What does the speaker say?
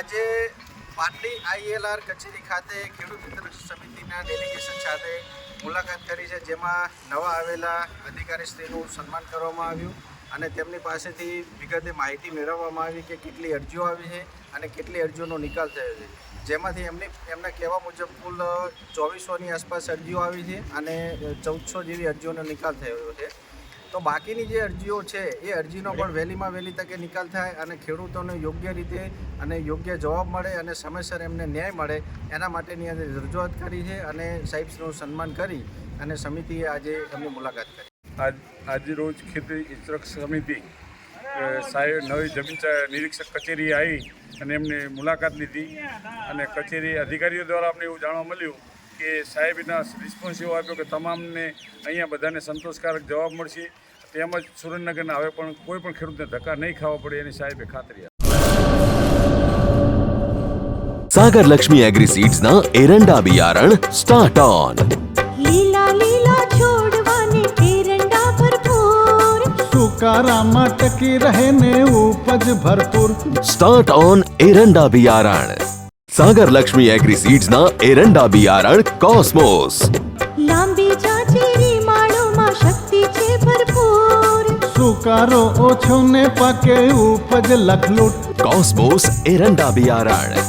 આજે પાટડી ILR કચેરી ખાતે ખેડૂત મિત્ર સમિતિના ડેલિગેશન સાથે મુલાકાત કરી છે, જેમાં નવા આવેલા અધિકારીશ્રીનું સન્માન કરવામાં આવ્યું અને તેમની પાસેથી વિગતે માહિતી મેળવવામાં આવી કે કેટલી અરજીઓ આવી છે અને કેટલી અરજીઓનો નિકાલ થયો છે, જેમાંથી એમના કહેવા મુજબ કુલ 2400ની આસપાસ અરજીઓ આવી છે અને 1400 જેવી અરજીઓનો નિકાલ થયો છે। તો બાકીની જે અરજીઓ છે એ અરજીનો પણ વહેલીમાં વહેલી તકે નિકાલ થાય અને ખેડૂતોને યોગ્ય રીતે અને યોગ્ય જવાબ મળે અને સમયસર એમને ન્યાય મળે એના માટેની આજે રજૂઆત કરી છે અને સાહેબનું સન્માન કરી અને સમિતિએ આજે એમની મુલાકાત કરી। આજ રોજ ખેતી ઇચરક સમિતિ સાહેબ નવી જમીન નિરીક્ષક કચેરી આવી અને એમની મુલાકાત લીધી અને કચેરી અધિકારીઓ દ્વારા અમને એવું જાણવા મળ્યું કે સાહેબના રિસ્પોન્સ એવો આપ્યો કે તમામને અહીંયા બધાને સંતોષકારક જવાબ મળશે, તેમજ સુરેન્દ્રનગરના હવે પણ કોઈ પણ ખેડૂતને ધક્કા નહીં ખાવા પડે એની સાહેબે ખાતરી આપી। सागर लक्ष्मी एग्रीसीड्स ना एरंडा बियारण स्टार्ट ऑन। લીલા લીલા છોડવાને એરંડા ભરપૂર, સુકારામાં ટકી રહે ને ઉપજ ભરપૂર। स्टार्ट ऑन एरंडा बियारण। सागर लक्ष्मी एग्रीसीड्स ना एरंडा बियारण कॉस्मोस। લાંબી જાચેરી માળોમાં શક્તિ છે ભરપૂર, સુકારો ઓછો ને પાકે ઉપજ લખલૂટ। कॉस्मोस एरंडा बियारण।